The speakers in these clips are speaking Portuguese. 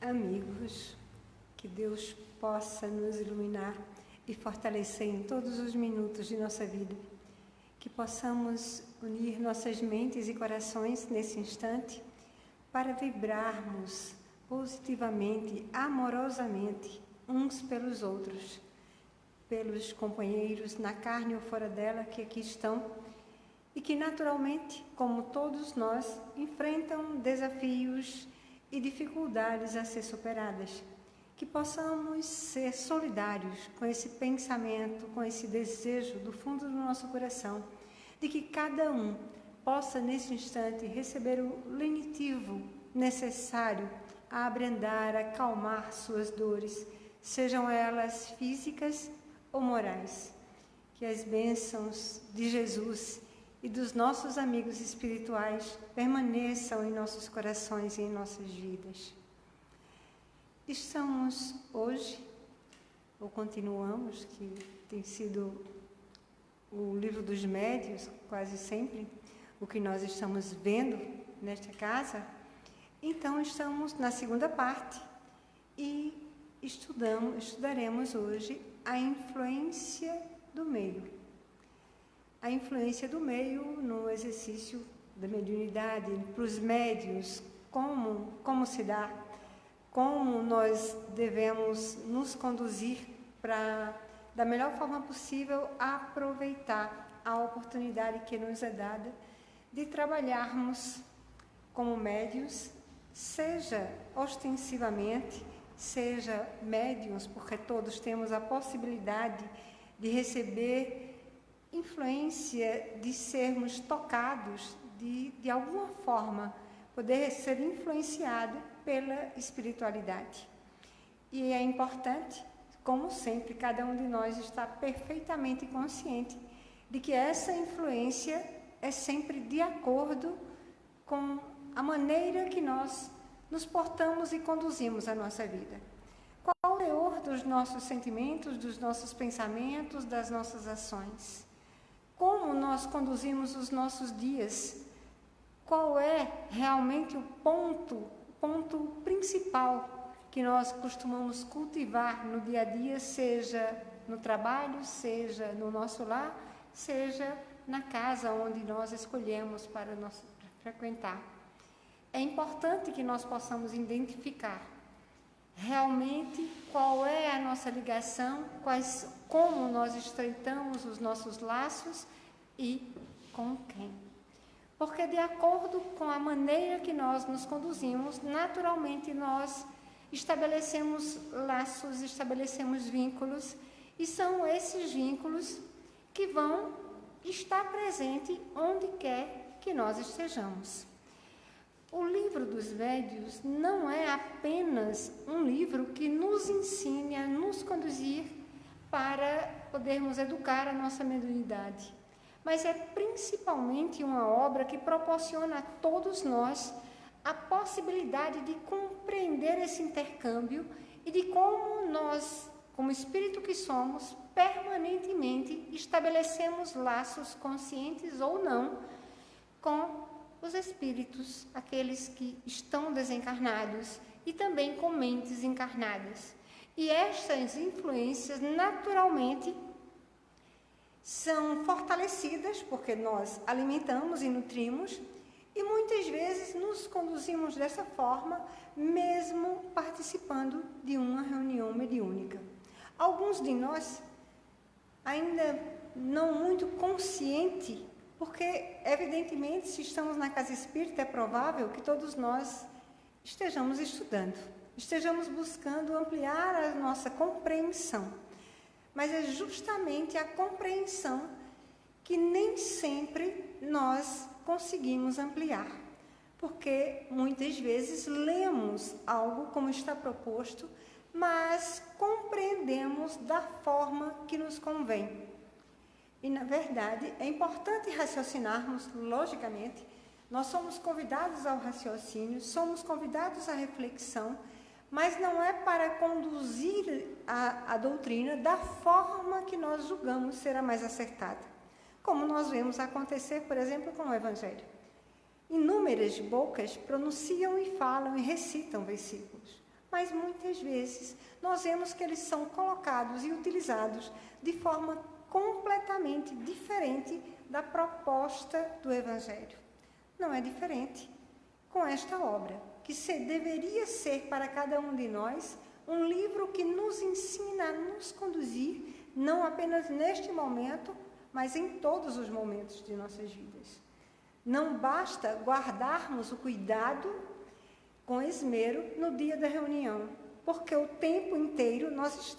amigos, que Deus possa nos iluminar e fortalecer em todos os minutos de nossa vida, que possamos unir nossas mentes e corações nesse instante para vibrarmos positivamente, amorosamente, uns pelos outros, pelos companheiros na carne ou fora dela que aqui estão e que naturalmente, como todos nós, enfrentam desafios e dificuldades a ser superadas. Que possamos ser solidários com esse pensamento, com esse desejo do fundo do nosso coração, de que cada um possa nesse instante receber o lenitivo necessário a abrandar, a acalmar suas dores, sejam elas físicas ou morais. Que as bênçãos de Jesus e dos nossos amigos espirituais permaneçam em nossos corações e em nossas vidas. Estamos hoje, ou continuamos, que tem sido o livro dos médiuns, quase sempre, o que nós estamos vendo nesta casa. Então, estamos na segunda parte e estudaremos hoje a influência do meio. A influência do meio no exercício da mediunidade, para os médiuns, como se dá, como nós devemos nos conduzir para, da melhor forma possível, aproveitar a oportunidade que nos é dada de trabalharmos como médiuns, seja ostensivamente, seja médiuns, porque todos temos a possibilidade de receber influência, de sermos tocados, de alguma forma, poder ser influenciado pela espiritualidade. E é importante, como sempre, cada um de nós está perfeitamente consciente de que essa influência é sempre de acordo com a maneira que nós nos portamos e conduzimos a nossa vida. Qual o teor dos nossos sentimentos, dos nossos pensamentos, das nossas ações? Como nós conduzimos os nossos dias? Qual é realmente o ponto principal que nós costumamos cultivar no dia a dia, seja no trabalho, seja no nosso lar, seja na casa onde nós escolhemos para frequentar? É importante que nós possamos identificar realmente qual é a nossa ligação, como nós estreitamos os nossos laços e com quem. Porque de acordo com a maneira que nós nos conduzimos, naturalmente nós estabelecemos laços, estabelecemos vínculos, e são esses vínculos que vão estar presentes onde quer que nós estejamos. O livro dos médiuns não é apenas um livro que nos ensine a nos conduzir para podermos educar a nossa mediunidade, mas é principalmente uma obra que proporciona a todos nós a possibilidade de compreender esse intercâmbio e de como nós, como espírito que somos, permanentemente estabelecemos laços conscientes ou não com os espíritos, aqueles que estão desencarnados, e também com mentes encarnadas. E estas influências, naturalmente, são fortalecidas, porque nós alimentamos e nutrimos, e muitas vezes nos conduzimos dessa forma, mesmo participando de uma reunião mediúnica. Alguns de nós, ainda não muito conscientes, porque, evidentemente, se estamos na casa espírita, é provável que todos nós estejamos estudando, estejamos buscando ampliar a nossa compreensão. Mas é justamente a compreensão que nem sempre nós conseguimos ampliar, porque muitas vezes lemos algo como está proposto, mas compreendemos da forma que nos convém. E, na verdade, é importante raciocinarmos, logicamente. Nós somos convidados ao raciocínio, somos convidados à reflexão, mas não é para conduzir a doutrina da forma que nós julgamos ser a mais acertada. Como nós vemos acontecer, por exemplo, com o Evangelho. Inúmeras bocas pronunciam e falam e recitam versículos, mas muitas vezes nós vemos que eles são colocados e utilizados de forma completamente diferente da proposta do Evangelho. Não é diferente com esta obra, que deveria ser para cada um de nós um livro que nos ensina a nos conduzir, não apenas neste momento, mas em todos os momentos de nossas vidas. Não basta guardarmos o cuidado com esmero no dia da reunião, porque o tempo inteiro nós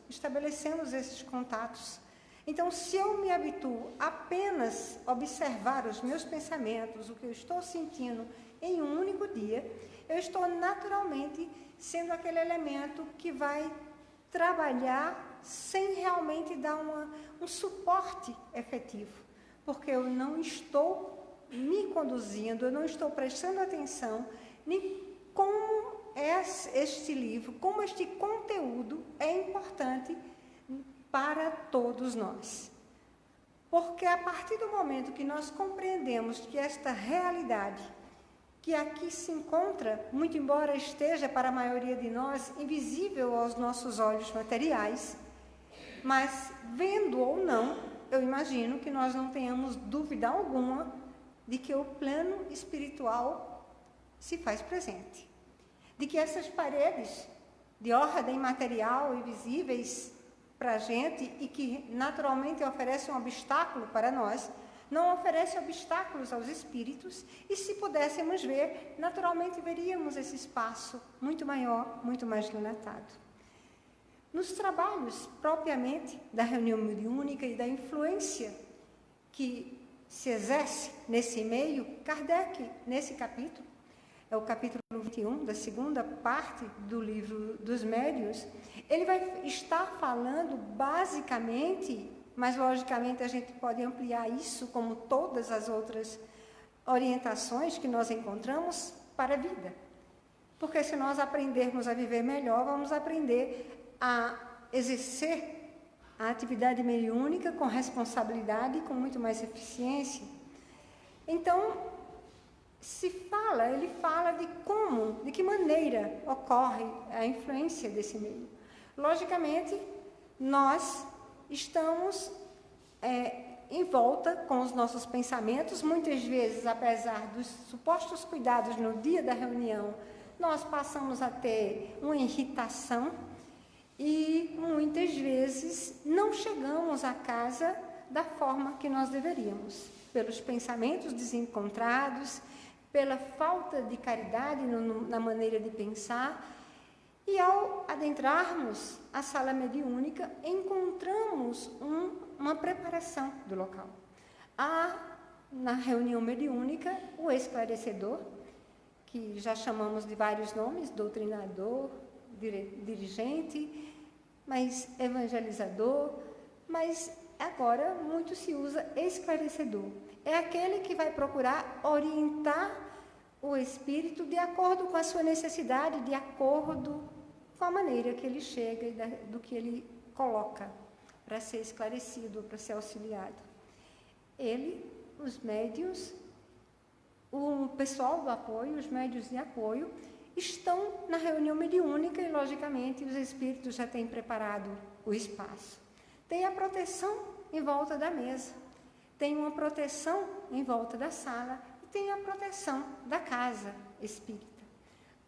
estabelecendo esses contatos. Então, se eu me habituo apenas a observar os meus pensamentos, o que eu estou sentindo em um único dia, eu estou naturalmente sendo aquele elemento que vai trabalhar sem realmente dar um suporte efetivo, porque eu não estou me conduzindo, eu não estou prestando atenção em como este livro, como este conteúdo é importante para todos nós. Porque a partir do momento que nós compreendemos que esta realidade, que aqui se encontra, muito embora esteja para a maioria de nós invisível aos nossos olhos materiais, mas vendo ou não, eu imagino que nós não tenhamos dúvida alguma de que o plano espiritual se faz presente. De que essas paredes de ordem material e visíveis para a gente e que naturalmente oferecem um obstáculo para nós, não oferece obstáculos aos espíritos, e se pudéssemos ver, naturalmente veríamos esse espaço muito maior, muito mais dilatado. Nos trabalhos, propriamente, da reunião mediúnica e da influência que se exerce nesse meio, Kardec, nesse capítulo, é o capítulo 21, da segunda parte do livro dos Médiuns, ele vai estar falando basicamente, mas logicamente a gente pode ampliar isso, como todas as outras orientações que nós encontramos, para a vida. Porque se nós aprendermos a viver melhor, vamos aprender a exercer a atividade mediúnica com responsabilidade e com muito mais eficiência. Então, ele fala de como, de que maneira ocorre a influência desse meio. Logicamente, nós estamos em volta com os nossos pensamentos, muitas vezes, apesar dos supostos cuidados no dia da reunião, nós passamos a ter uma irritação e muitas vezes não chegamos à casa da forma que nós deveríamos, pelos pensamentos desencontrados, pela falta de caridade na maneira de pensar, e ao adentrarmos a sala mediúnica, encontramos uma preparação do local. Há, na reunião mediúnica, o esclarecedor, que já chamamos de vários nomes, doutrinador, dirigente, mas evangelizador, mas agora muito se usa esclarecedor. É aquele que vai procurar orientar o espírito de acordo com a sua necessidade, de acordo com a maneira que ele chega e do que ele coloca para ser esclarecido, para ser auxiliado. Ele, os médiuns, o pessoal do apoio, os médiuns de apoio, estão na reunião mediúnica e, logicamente, os espíritos já têm preparado o espaço. Tem a proteção em volta da mesa, tem uma proteção em volta da sala e tem a proteção da casa espírita.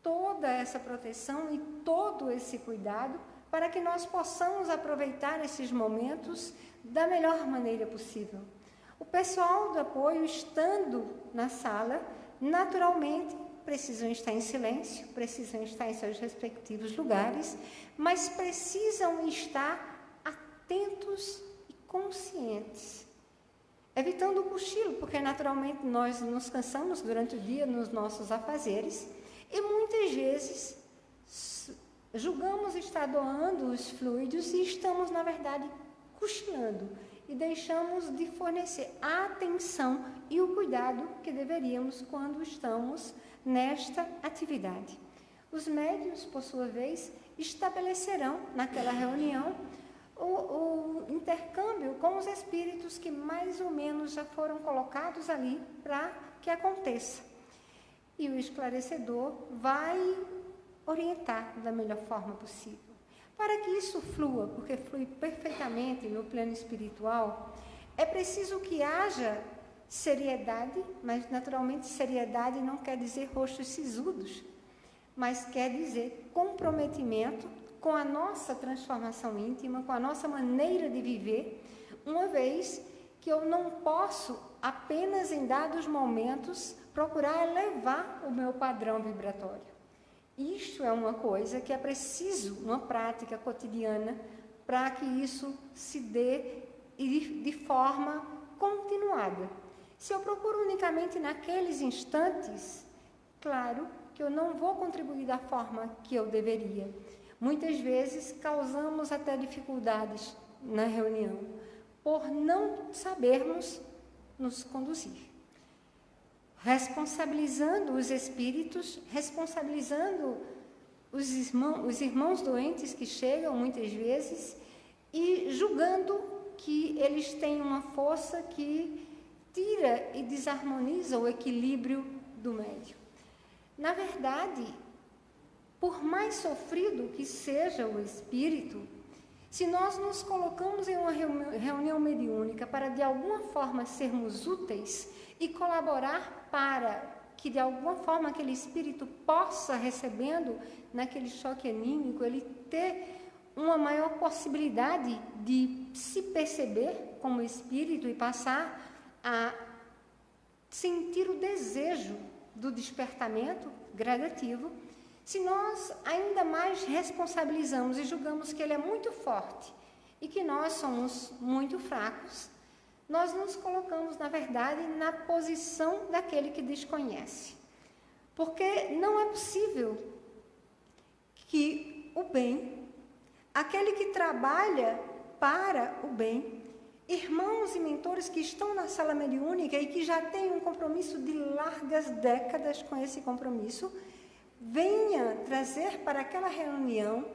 Toda essa proteção e todo esse cuidado para que nós possamos aproveitar esses momentos da melhor maneira possível. O pessoal do apoio, estando na sala, naturalmente precisam estar em silêncio, precisam estar em seus respectivos lugares, mas precisam estar atentos e conscientes, evitando o cochilo, porque naturalmente nós nos cansamos durante o dia nos nossos afazeres e muitas vezes julgamos estar doando os fluidos e estamos, na verdade, cochilando e deixamos de fornecer a atenção e o cuidado que deveríamos quando estamos nesta atividade. Os médiuns, por sua vez, estabelecerão naquela reunião o intercâmbio com os espíritos que mais ou menos já foram colocados ali para que aconteça. E o esclarecedor vai orientar da melhor forma possível. Para que isso flua, porque flui perfeitamente no plano espiritual, é preciso que haja seriedade, mas naturalmente seriedade não quer dizer rostos sisudos, mas quer dizer comprometimento com a nossa transformação íntima, com a nossa maneira de viver, uma vez que eu não posso apenas em dados momentos procurar elevar o meu padrão vibratório. Isto é uma coisa que é preciso, uma prática cotidiana, para que isso se dê de forma continuada. Se eu procuro unicamente naqueles instantes, claro que eu não vou contribuir da forma que eu deveria. Muitas vezes causamos até dificuldades na reunião, por não sabermos nos conduzir. Responsabilizando os espíritos, responsabilizando os irmãos doentes que chegam muitas vezes e julgando que eles têm uma força que tira e desarmoniza o equilíbrio do médium. Na verdade, por mais sofrido que seja o espírito, se nós nos colocamos em uma reunião mediúnica para de alguma forma sermos úteis e colaborar para que de alguma forma aquele espírito possa, recebendo naquele choque anímico, ele ter uma maior possibilidade de se perceber como espírito e passar a sentir o desejo do despertamento gradativo, se nós ainda mais responsabilizamos e julgamos que ele é muito forte e que nós somos muito fracos, nós nos colocamos, na verdade, na posição daquele que desconhece. Porque não é possível que o bem, aquele que trabalha para o bem, irmãos e mentores que estão na sala mediúnica e que já têm um compromisso de largas décadas com esse compromisso, venha trazer para aquela reunião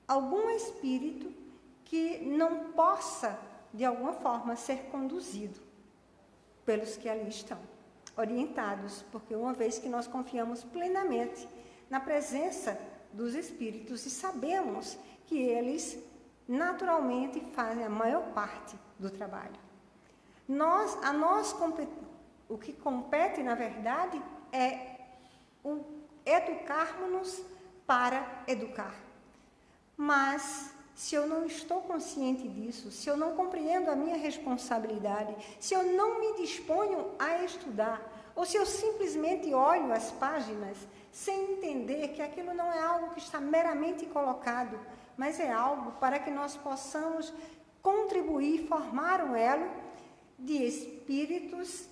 algum espírito que não possa, de alguma forma, ser conduzido pelos que ali estão, orientados, porque uma vez que nós confiamos plenamente na presença dos espíritos e sabemos que eles naturalmente fazem a maior parte do trabalho. O que compete, na verdade, é o educarmos-nos para educar. Mas, se eu não estou consciente disso, se eu não compreendo a minha responsabilidade, se eu não me disponho a estudar, ou se eu simplesmente olho as páginas sem entender que aquilo não é algo que está meramente colocado, mas é algo para que nós possamos contribuir, formar um elo de espíritas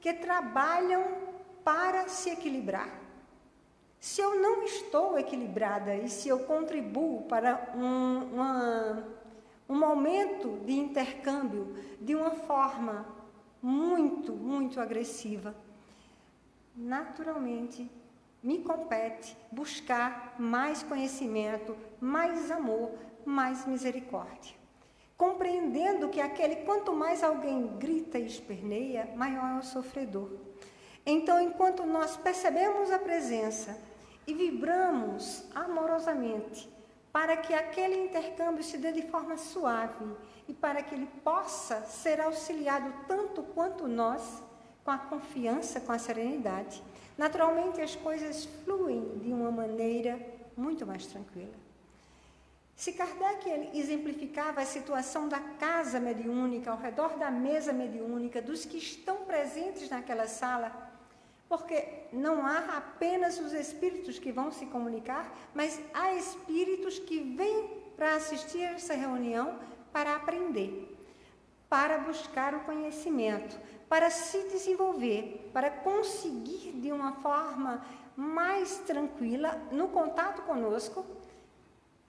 que trabalham para se equilibrar. Se eu não estou equilibrada e se eu contribuo para um momento de intercâmbio de uma forma muito, muito agressiva, naturalmente me compete buscar mais conhecimento, mais amor, mais misericórdia. Compreendendo que quanto mais alguém grita e esperneia, maior é o sofredor. Então, enquanto nós percebemos a presença e vibramos amorosamente para que aquele intercâmbio se dê de forma suave e para que ele possa ser auxiliado tanto quanto nós, com a confiança, com a serenidade, naturalmente as coisas fluem de uma maneira muito mais tranquila. Se Kardec exemplificava a situação da casa mediúnica, ao redor da mesa mediúnica, dos que estão presentes naquela sala, porque não há apenas os espíritos que vão se comunicar, mas há espíritos que vêm para assistir a essa reunião para aprender, para buscar o conhecimento, para se desenvolver, para conseguir de uma forma mais tranquila, no contato conosco,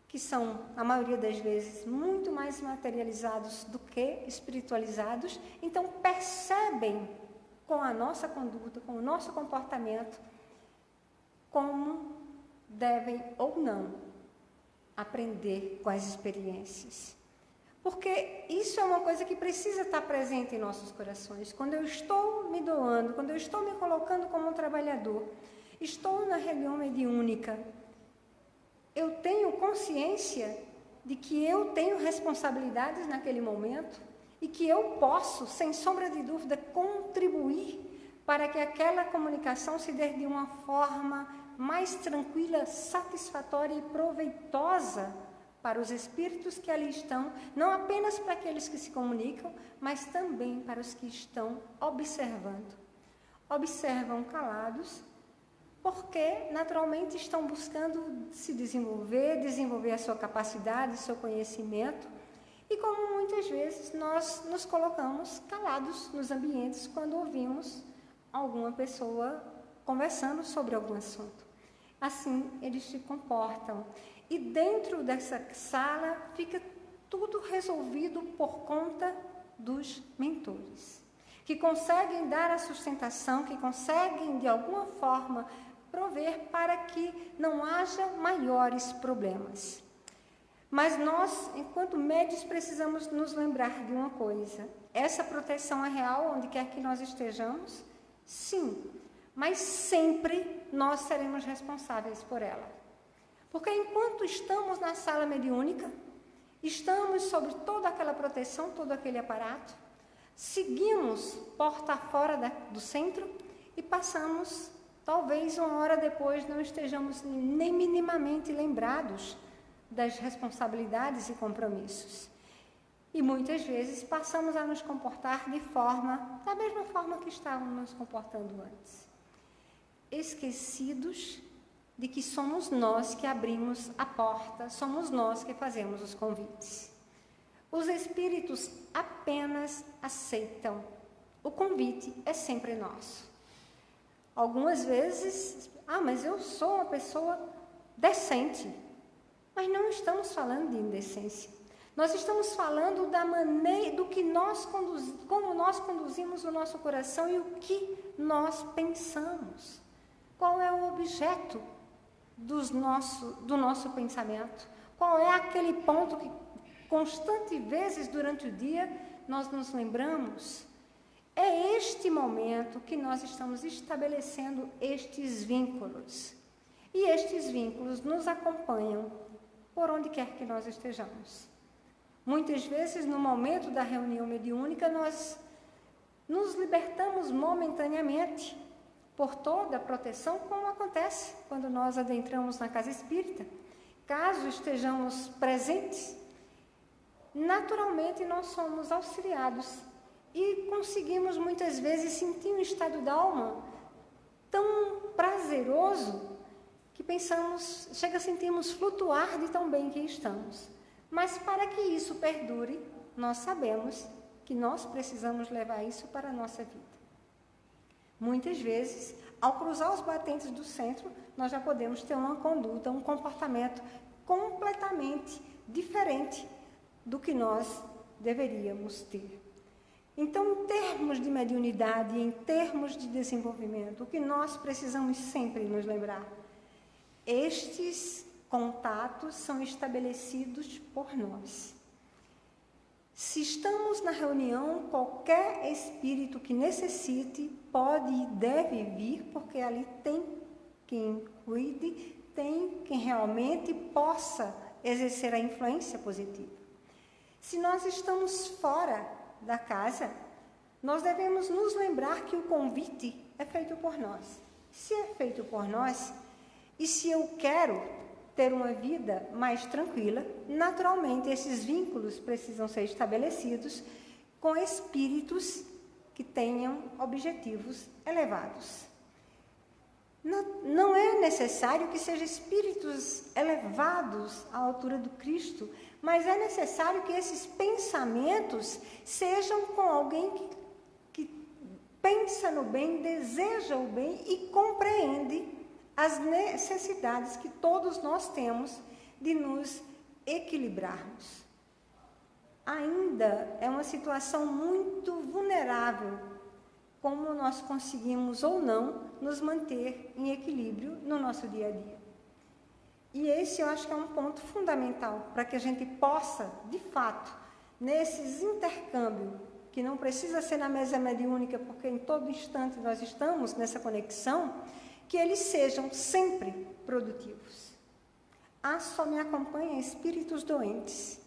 que são, a maioria das vezes, muito mais materializados do que espiritualizados, então percebem com a nossa conduta, com o nosso comportamento, como devem ou não aprender com as experiências. Porque isso é uma coisa que precisa estar presente em nossos corações. Quando eu estou me doando, quando eu estou me colocando como um trabalhador, estou na reunião mediúnica, eu tenho consciência de que eu tenho responsabilidades naquele momento e que eu posso, sem sombra de dúvida, contribuir para que aquela comunicação se dê de uma forma mais tranquila, satisfatória e proveitosa para os espíritos que ali estão, não apenas para aqueles que se comunicam, mas também para os que estão observando. Observam calados, porque naturalmente estão buscando se desenvolver a sua capacidade, seu conhecimento, e como muitas vezes nós nos colocamos calados nos ambientes quando ouvimos alguma pessoa conversando sobre algum assunto. Assim eles se comportam. E dentro dessa sala fica tudo resolvido por conta dos mentores, que conseguem dar a sustentação, que conseguem de alguma forma prover para que não haja maiores problemas. Mas nós, enquanto médios, precisamos nos lembrar de uma coisa: essa proteção é real onde quer que nós estejamos? Sim, mas sempre nós seremos responsáveis por ela. Porque enquanto estamos na sala mediúnica, estamos sobre toda aquela proteção, todo aquele aparato, seguimos porta fora do centro e passamos, talvez uma hora depois, não estejamos nem minimamente lembrados das responsabilidades e compromissos. E muitas vezes passamos a nos comportar da mesma forma que estávamos nos comportando antes, esquecidos de que somos nós que abrimos a porta, somos nós que fazemos os convites. Os espíritos apenas aceitam. O convite é sempre nosso. Algumas vezes, mas eu sou uma pessoa decente. Mas não estamos falando de indecência. Nós estamos falando da maneira, do que como nós conduzimos o nosso coração e o que nós pensamos. Qual é o objeto do nosso pensamento? Qual é aquele ponto que constantes vezes durante o dia nós nos lembramos? É este momento que nós estamos estabelecendo estes vínculos. E estes vínculos nos acompanham por onde quer que nós estejamos. Muitas vezes, no momento da reunião mediúnica, nós nos libertamos momentaneamente por toda a proteção, como acontece quando nós adentramos na casa espírita. Caso estejamos presentes, naturalmente nós somos auxiliados e conseguimos muitas vezes sentir um estado da alma tão prazeroso que chega a sentirmos flutuar de tão bem que estamos. Mas para que isso perdure, nós sabemos que nós precisamos levar isso para a nossa vida. Muitas vezes, ao cruzar os batentes do centro, nós já podemos ter uma conduta, um comportamento completamente diferente do que nós deveríamos ter. Então, em termos de mediunidade, em termos de desenvolvimento, o que nós precisamos sempre nos lembrar? Estes contatos são estabelecidos por nós. Se estamos na reunião, qualquer espírito que necessite pode e deve vir, porque ali tem quem cuide, tem quem realmente possa exercer a influência positiva. Se nós estamos fora da casa, nós devemos nos lembrar que o convite é feito por nós. Se é feito por nós, e se eu quero ter uma vida mais tranquila, naturalmente esses vínculos precisam ser estabelecidos com espíritos que tenham objetivos elevados. Não é necessário que sejam espíritos elevados à altura do Cristo, mas é necessário que esses pensamentos sejam com alguém que pensa no bem, deseja o bem e compreende as necessidades que todos nós temos de nos equilibrarmos. Ainda é uma situação muito vulnerável como nós conseguimos ou não nos manter em equilíbrio no nosso dia a dia. E esse eu acho que é um ponto fundamental para que a gente possa, de fato, nesses intercâmbios, que não precisa ser na mesa mediúnica, porque em todo instante nós estamos nessa conexão, que eles sejam sempre produtivos. Só me acompanham espíritos doentes.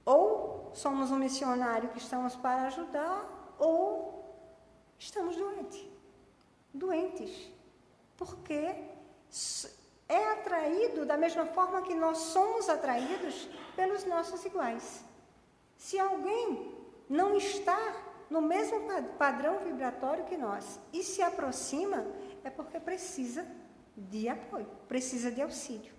Ou somos um missionário que estamos para ajudar, ou estamos doentes. Porque é atraído da mesma forma que nós somos atraídos pelos nossos iguais. Se alguém não está no mesmo padrão vibratório que nós e se aproxima, é porque precisa de apoio, precisa de auxílio.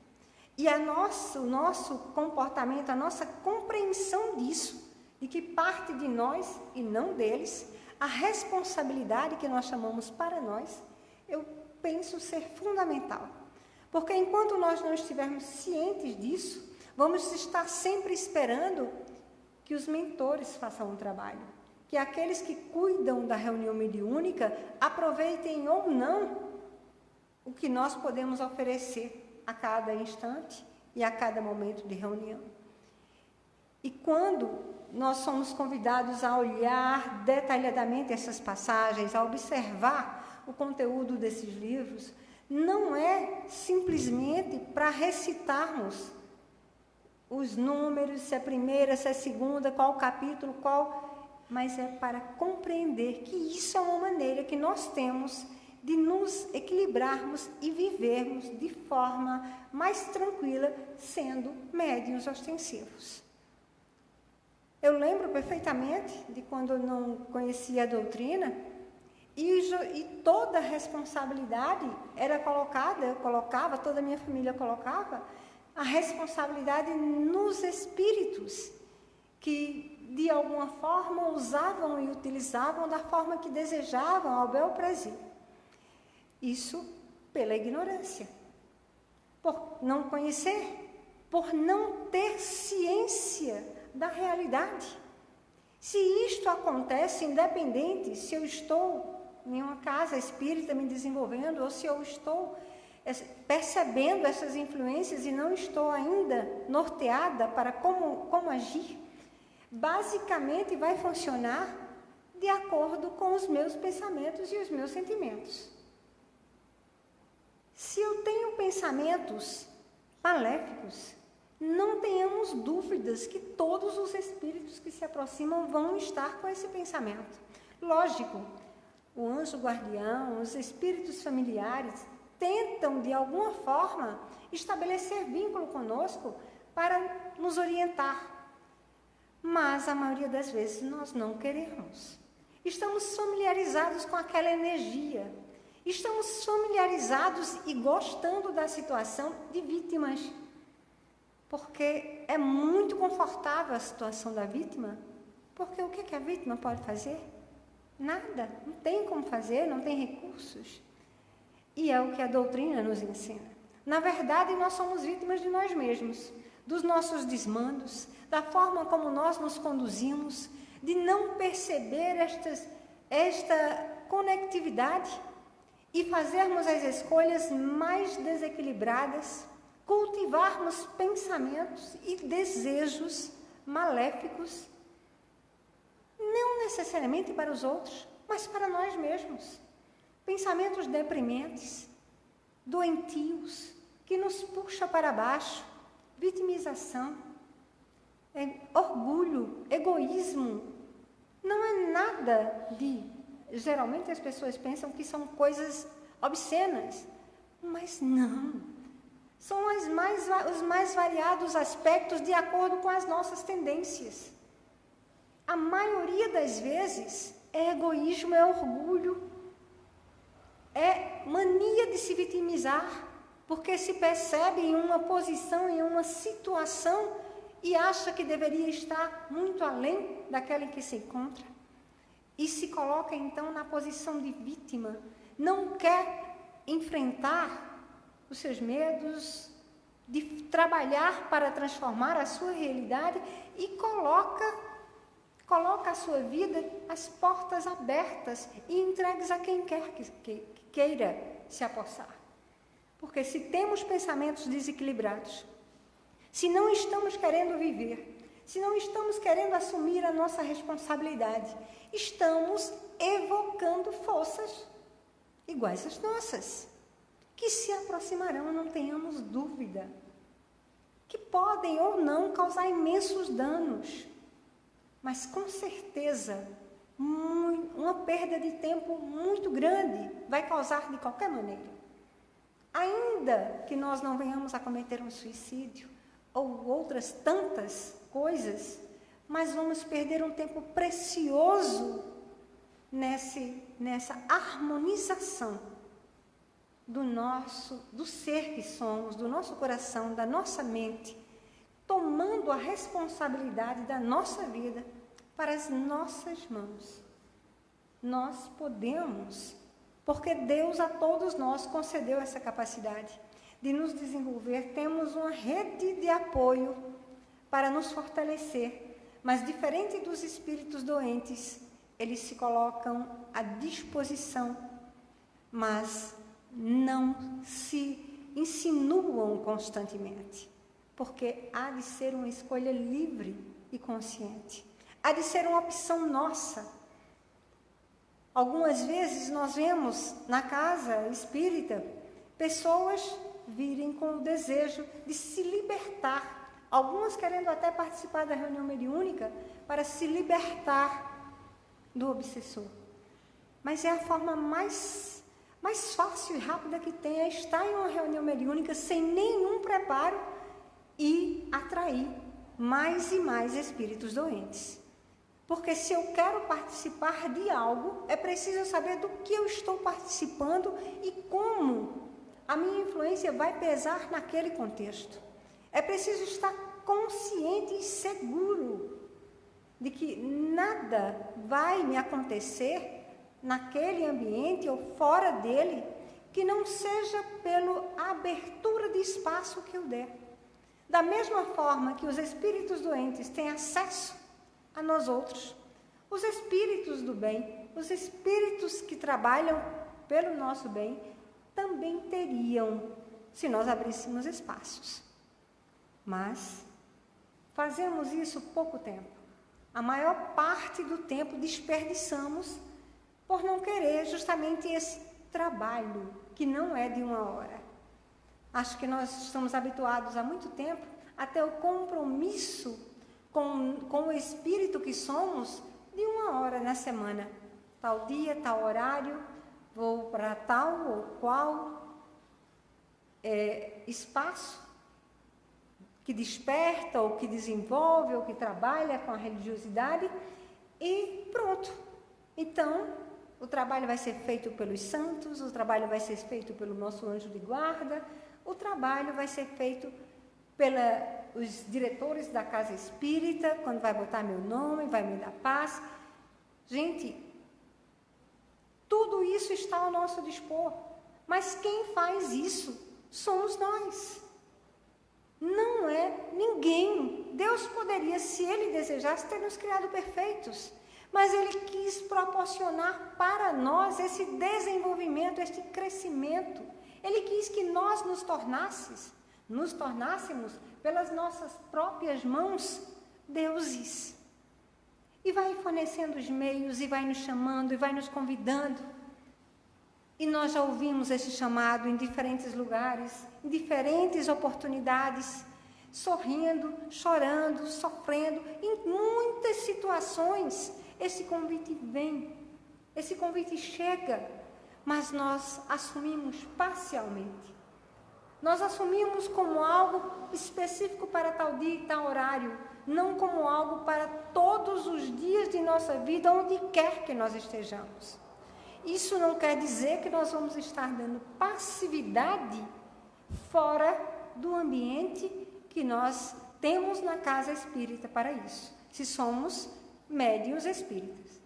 E o nosso comportamento, a nossa compreensão disso, de que parte de nós e não deles, a responsabilidade que nós chamamos para nós, eu penso ser fundamental. Porque enquanto nós não estivermos cientes disso, vamos estar sempre esperando que os mentores façam um trabalho, que aqueles que cuidam da reunião mediúnica aproveitem ou não o que nós podemos oferecer a cada instante e a cada momento de reunião. E quando nós somos convidados a olhar detalhadamente essas passagens, a observar o conteúdo desses livros, não é simplesmente para recitarmos os números, se é a primeira, se é a segunda, qual capítulo, mas é para compreender que isso é uma maneira que nós temos de nos equilibrarmos e vivermos de forma mais tranquila, sendo médiuns ostensivos. Eu lembro perfeitamente de quando eu não conhecia a doutrina e toda a responsabilidade era colocada, eu colocava, toda a minha família colocava, a responsabilidade nos espíritos que de alguma forma usavam e utilizavam da forma que desejavam, ao bel prazer. Isso pela ignorância, por não conhecer, por não ter ciência da realidade. Se isto acontece, independente se eu estou em uma casa espírita me desenvolvendo, ou se eu estou percebendo essas influências e não estou ainda norteada para como agir, basicamente vai funcionar de acordo com os meus pensamentos e os meus sentimentos. Se eu tenho pensamentos maléficos, não tenhamos dúvidas que todos os espíritos que se aproximam vão estar com esse pensamento. Lógico, o anjo guardião, os espíritos familiares tentam, de alguma forma, estabelecer vínculo conosco para nos orientar. Mas, a maioria das vezes, nós não queremos. Estamos familiarizados com aquela energia. Estamos familiarizados e gostando da situação de vítimas. Porque é muito confortável a situação da vítima. Porque o que a vítima pode fazer? Nada. Não tem como fazer, não tem recursos. E é o que a doutrina nos ensina. Na verdade, nós somos vítimas de nós mesmos, dos nossos desmandos, da forma como nós nos conduzimos, de não perceber esta conectividade e fazermos as escolhas mais desequilibradas, cultivarmos pensamentos e desejos maléficos, não necessariamente para os outros, mas para nós mesmos. Pensamentos deprimentes, doentios, que nos puxa para baixo, vitimização, orgulho, egoísmo. Não é nada geralmente as pessoas pensam que são coisas obscenas, mas não. São os mais variados aspectos de acordo com as nossas tendências. A maioria das vezes é egoísmo, é orgulho, é mania de se vitimizar, porque se percebe em uma posição, em uma situação e acha que deveria estar muito além daquela em que se encontra. E se coloca então na posição de vítima, não quer enfrentar os seus medos, de trabalhar para transformar a sua realidade e coloca a sua vida às portas abertas e entregues a quem quer que queira se apossar. Porque se temos pensamentos desequilibrados, se não estamos querendo viver, se não estamos querendo assumir a nossa responsabilidade, estamos evocando forças iguais às nossas. que se aproximarão, não tenhamos dúvida, que podem ou não causar imensos danos, mas com certeza uma perda de tempo muito grande vai causar de qualquer maneira. Ainda que nós não venhamos a cometer um suicídio ou outras tantas coisas, mas vamos perder um tempo precioso nessa harmonização do ser que somos, do nosso coração, da nossa mente, tomando a responsabilidade da nossa vida para as nossas mãos. Nós podemos, porque Deus a todos nós concedeu essa capacidade de nos desenvolver, temos uma rede de apoio para nos fortalecer, mas diferente dos espíritos doentes, eles se colocam à disposição, mas não se insinuam constantemente, porque há de ser uma escolha livre e consciente, há de ser uma opção nossa. Algumas vezes nós vemos na casa espírita pessoas virem com o desejo de se libertar, algumas querendo até participar da reunião mediúnica para se libertar do obsessor. Mas é a forma mais fácil e rápida que tem, é estar em uma reunião mediúnica sem nenhum preparo e atrair mais e mais espíritos doentes. Porque se eu quero participar de algo, é preciso saber do que eu estou participando e como a minha influência vai pesar naquele contexto. É preciso estar consciente e seguro de que nada vai me acontecer naquele ambiente ou fora dele que não seja pela abertura de espaço que eu der. Da mesma forma que os espíritos doentes têm acesso a nós outros, os espíritos do bem, os espíritos que trabalham pelo nosso bem, também teriam, se nós abríssemos espaços. Mas fazemos isso pouco tempo. A maior parte do tempo desperdiçamos por não querer justamente esse trabalho, que não é de uma hora. Acho que nós estamos habituados há muito tempo a ter o compromisso com o espírito que somos de uma hora na semana. Tal dia, tal horário, vou para tal ou qual espaço que desperta, ou que desenvolve, ou que trabalha com a religiosidade, e pronto. Então, o trabalho vai ser feito pelos santos, o trabalho vai ser feito pelo nosso anjo de guarda, o trabalho vai ser feito pelos diretores da casa espírita, quando vai botar meu nome, vai me dar paz. Gente, tudo isso está ao nosso dispor, mas quem faz isso somos nós. Não é ninguém. Deus poderia, se Ele desejasse, ter nos criado perfeitos, mas Ele quis proporcionar para nós esse desenvolvimento, este crescimento. Ele quis que nós nos tornássemos pelas nossas próprias mãos deuses. E vai fornecendo os meios, e vai nos chamando, e vai nos convidando. E nós já ouvimos esse chamado em diferentes lugares, em diferentes oportunidades, sorrindo, chorando, sofrendo. Em muitas situações, esse convite vem, esse convite chega, mas nós assumimos parcialmente. Nós assumimos como algo específico para tal dia e tal horário, não como algo para todos os dias de nossa vida, onde quer que nós estejamos. Isso não quer dizer que nós vamos estar dando passividade fora do ambiente que nós temos na casa espírita para isso, se somos médiuns espíritas.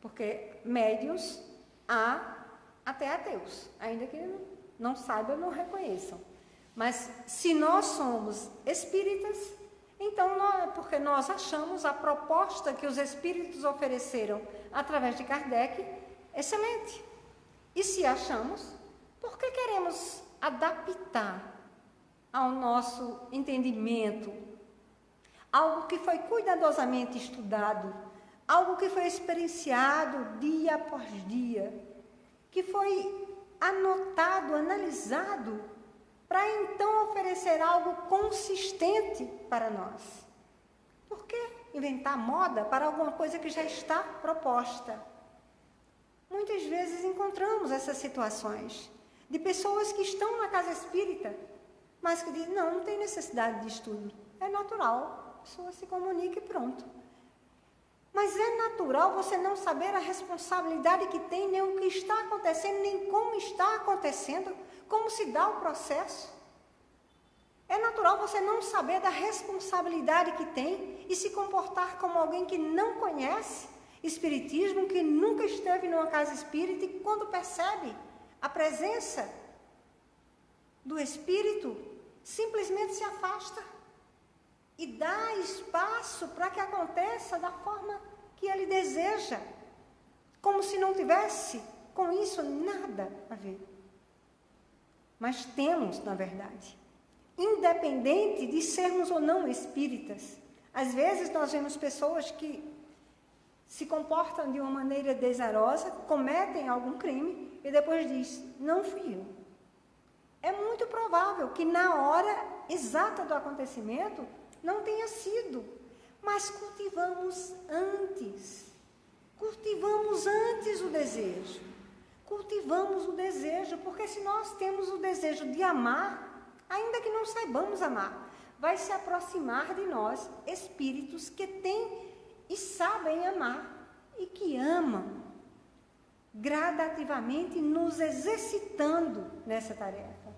Porque médiuns há até ateus, ainda que não saibam, não reconheçam. Mas se nós somos espíritas, então porque nós achamos a proposta que os espíritos ofereceram através de Kardec excelente. E se achamos, por que queremos adaptar ao nosso entendimento algo que foi cuidadosamente estudado, algo que foi experienciado dia após dia, que foi anotado, analisado, para então oferecer algo consistente para nós. Por que inventar moda para alguma coisa que já está proposta? Muitas vezes encontramos essas situações de pessoas que estão na casa espírita, mas que dizem, não tem necessidade de estudo, é natural, a pessoa se comunica e pronto. Mas é natural você não saber a responsabilidade que tem, nem o que está acontecendo, nem como está acontecendo, como se dá o processo. É natural você não saber da responsabilidade que tem e se comportar como alguém que não conhece espiritismo, que nunca esteve numa casa espírita e quando percebe a presença do espírito, simplesmente se afasta e dá espaço para que aconteça da forma que ele deseja, como se não tivesse com isso nada a ver. Mas temos, na verdade, independente de sermos ou não espíritas, às vezes nós vemos pessoas que se comportam de uma maneira desarosa, cometem algum crime e depois diz, não fui eu. É muito provável que na hora exata do acontecimento não tenha sido, mas cultivamos antes o desejo. Cultivamos o desejo, porque se nós temos o desejo de amar, ainda que não saibamos amar, vai se aproximar de nós espíritos que têm e sabem amar e que amam, gradativamente nos exercitando nessa tarefa.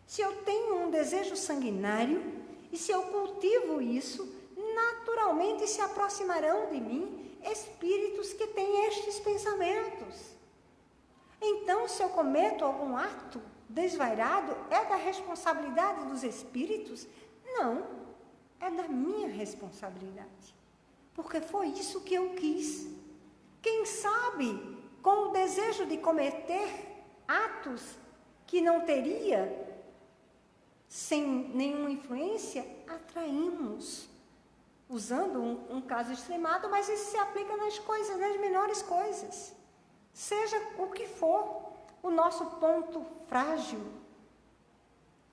Se eu tenho um desejo sanguinário e se eu cultivo isso, naturalmente se aproximarão de mim espíritos que têm estes pensamentos. Então, se eu cometo algum ato desvairado, é da responsabilidade dos espíritos? Não, é da minha responsabilidade. Porque foi isso que eu quis. Quem sabe, com o desejo de cometer atos que não teria, sem nenhuma influência, atraímos. Usando um caso extremado, mas isso se aplica nas coisas, nas menores coisas. Seja o que for o nosso ponto frágil,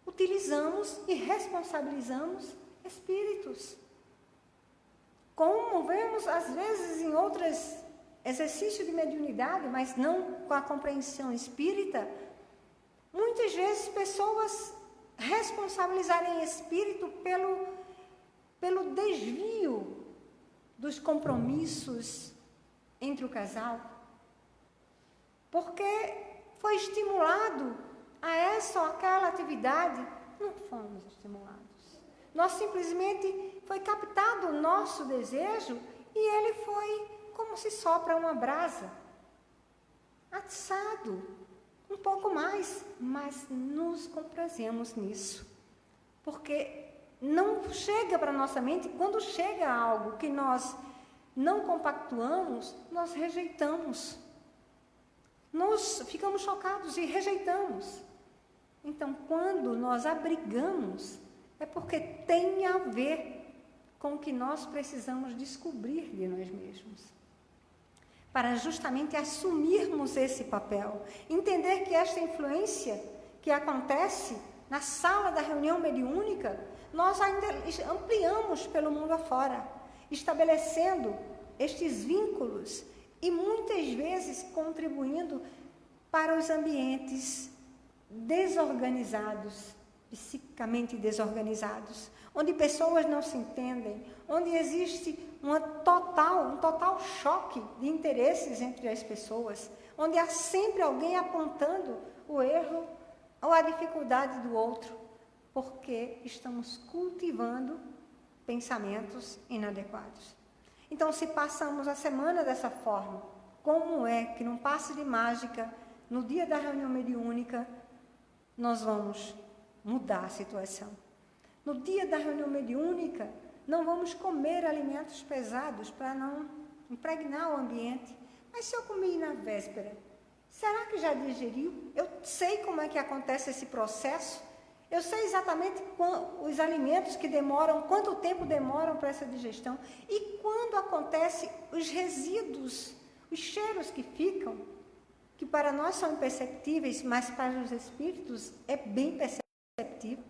utilizamos e responsabilizamos espíritos. Como vemos, às vezes, em outros exercícios de mediunidade, mas não com a compreensão espírita, muitas vezes pessoas responsabilizarem espírito pelo desvio dos compromissos entre o casal, porque foi estimulado a essa ou aquela atividade. Não fomos estimulados. Nós simplesmente foi captado o nosso desejo e ele foi como se sopra uma brasa, atiçado, um pouco mais, mas nos comprazemos nisso, porque não chega para a nossa mente, quando chega algo que nós não compactuamos, nós rejeitamos, nós ficamos chocados e rejeitamos. Então, quando nós abrigamos, é porque tem a ver com o que nós precisamos descobrir de nós mesmos, para justamente assumirmos esse papel, entender que esta influência que acontece na sala da reunião mediúnica, nós ainda ampliamos pelo mundo afora, estabelecendo estes vínculos e muitas vezes contribuindo para os ambientes desorganizados, psicamente desorganizados, onde pessoas não se entendem, onde existe um total choque de interesses entre as pessoas, onde há sempre alguém apontando o erro ou a dificuldade do outro, porque estamos cultivando pensamentos inadequados. Então, se passamos a semana dessa forma, como é que num passe de mágica, no dia da reunião mediúnica, nós vamos mudar a situação? No dia da reunião mediúnica, não vamos comer alimentos pesados para não impregnar o ambiente. Mas se eu comi na véspera, será que já digeriu? Eu sei como é que acontece esse processo. Eu sei exatamente os alimentos que demoram, quanto tempo demoram para essa digestão. E quando acontece os resíduos, os cheiros que ficam, que para nós são imperceptíveis, mas para os espíritos é bem perceptível.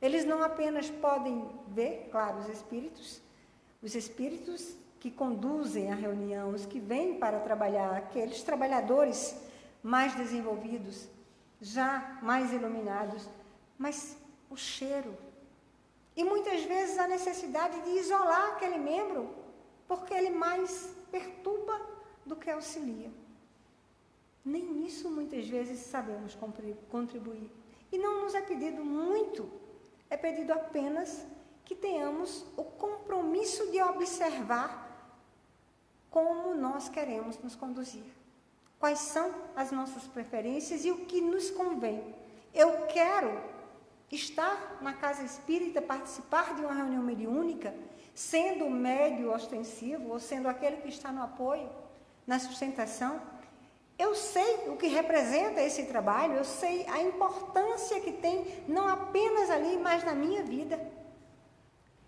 Eles não apenas podem ver, claro, os espíritos que conduzem a reunião, os que vêm para trabalhar, aqueles trabalhadores mais desenvolvidos, já mais iluminados, mas o cheiro. E muitas vezes a necessidade de isolar aquele membro, porque ele mais perturba do que auxilia. Nem isso muitas vezes sabemos contribuir. E não nos é pedido muito, é pedido apenas que tenhamos o compromisso de observar como nós queremos nos conduzir. Quais são as nossas preferências e o que nos convém. Eu quero estar na casa espírita, participar de uma reunião mediúnica, sendo o médio ostensivo, ou sendo aquele que está no apoio, na sustentação. Eu sei o que representa esse trabalho, eu sei a importância que tem, não apenas ali, mas na minha vida.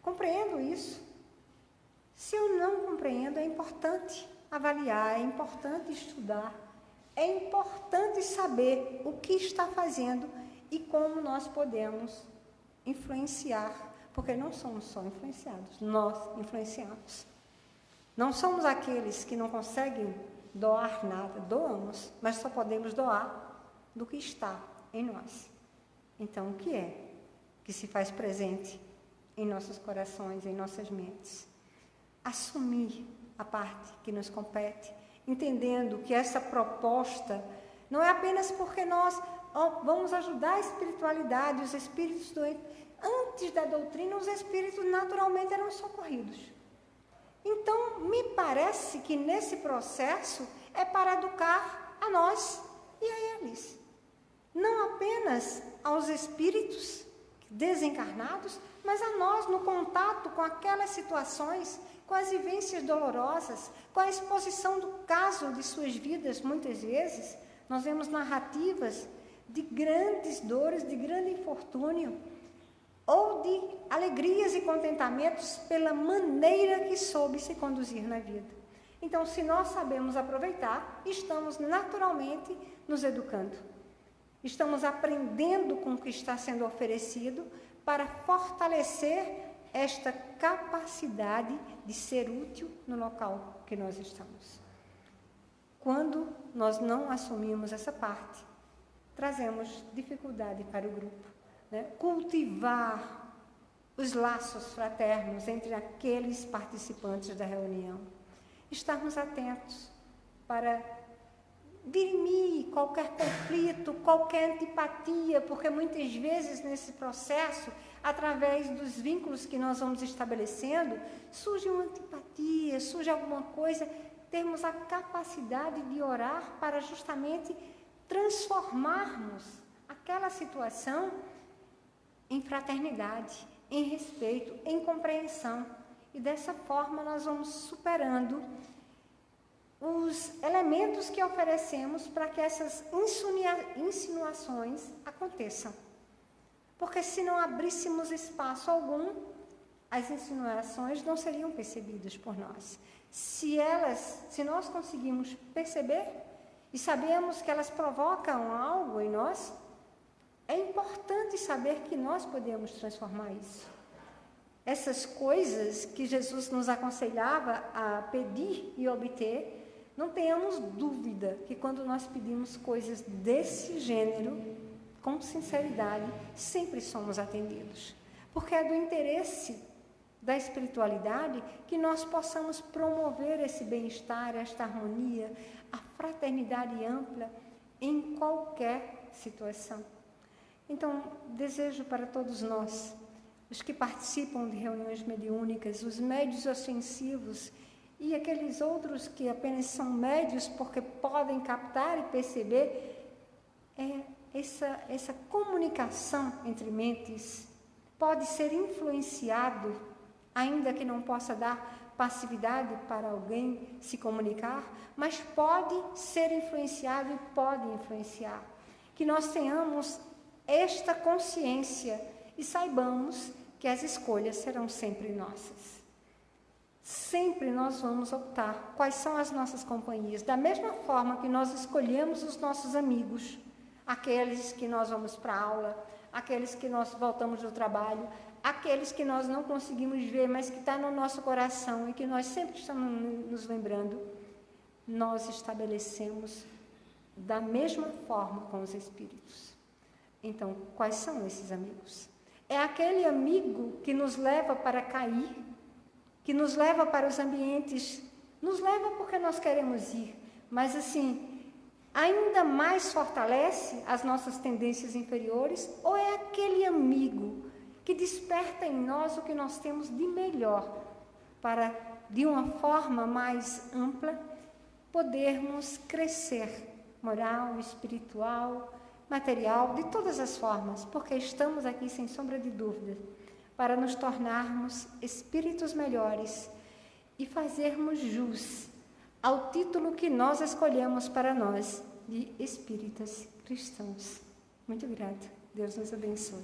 Compreendo isso. Se eu não compreendo, é importante avaliar, é importante estudar, é importante saber o que está fazendo e como nós podemos influenciar, porque não somos só influenciados, nós influenciamos. Não somos aqueles que não conseguem doar nada, doamos, mas só podemos doar do que está em nós. Então, o que é que se faz presente em nossos corações, em nossas mentes? Assumir a parte que nos compete, entendendo que essa proposta não é apenas porque nós vamos ajudar a espiritualidade, os espíritos doentes. Antes da doutrina, os espíritos naturalmente eram socorridos. Então, me parece que nesse processo é para educar a nós e a eles. Não apenas aos espíritos desencarnados, mas a nós no contato com aquelas situações, com as vivências dolorosas, com a exposição do caso de suas vidas, muitas vezes. Nós vemos narrativas de grandes dores, de grande infortúnio, ou de alegrias e contentamentos pela maneira que soube se conduzir na vida. Então, se nós sabemos aproveitar, estamos naturalmente nos educando. Estamos aprendendo com o que está sendo oferecido para fortalecer esta capacidade de ser útil no local que nós estamos. Quando nós não assumimos essa parte, trazemos dificuldade para o grupo, né? Cultivar os laços fraternos entre aqueles participantes da reunião. Estarmos atentos para dirimir qualquer conflito, qualquer antipatia, porque muitas vezes nesse processo, através dos vínculos que nós vamos estabelecendo, surge uma antipatia, surge alguma coisa, termos a capacidade de orar para justamente transformarmos aquela situação em fraternidade, em respeito, em compreensão. E dessa forma nós vamos superando os elementos que oferecemos para que essas insinuações aconteçam. Porque se não abríssemos espaço algum, as insinuações não seriam percebidas por nós. Se nós conseguimos perceber e sabemos que elas provocam algo em nós, é importante saber que nós podemos transformar isso. Essas coisas que Jesus nos aconselhava a pedir e obter, não tenhamos dúvida que quando nós pedimos coisas desse gênero, com sinceridade, sempre somos atendidos. Porque é do interesse da espiritualidade que nós possamos promover esse bem-estar, esta harmonia, a fraternidade ampla em qualquer situação. Então, desejo para todos nós, os que participam de reuniões mediúnicas, os médios ostensivos e aqueles outros que apenas são médios porque podem captar e perceber, essa comunicação entre mentes pode ser influenciado, ainda que não possa dar passividade para alguém se comunicar, mas pode ser influenciado e pode influenciar. Que nós tenhamos esta consciência e saibamos que as escolhas serão sempre nossas. sempre nós vamos optar quais são as nossas companhias. Da mesma forma que nós escolhemos os nossos amigos, aqueles que nós vamos para a aula, aqueles que nós voltamos do trabalho, aqueles que nós não conseguimos ver, mas que está no nosso coração e que nós sempre estamos nos lembrando, nós estabelecemos da mesma forma com os espíritos. Então, quais são esses amigos? É aquele amigo que nos leva para cair, que nos leva para os ambientes, nos leva porque nós queremos ir, mas assim, ainda mais fortalece as nossas tendências inferiores, ou é aquele amigo que desperta em nós o que nós temos de melhor, para, de uma forma mais ampla, podermos crescer, moral, espiritual, material, de todas as formas, porque estamos aqui, sem sombra de dúvida, para nos tornarmos espíritos melhores e fazermos jus ao título que nós escolhemos para nós, de espíritas cristãos. Muito grata. Deus nos abençoe.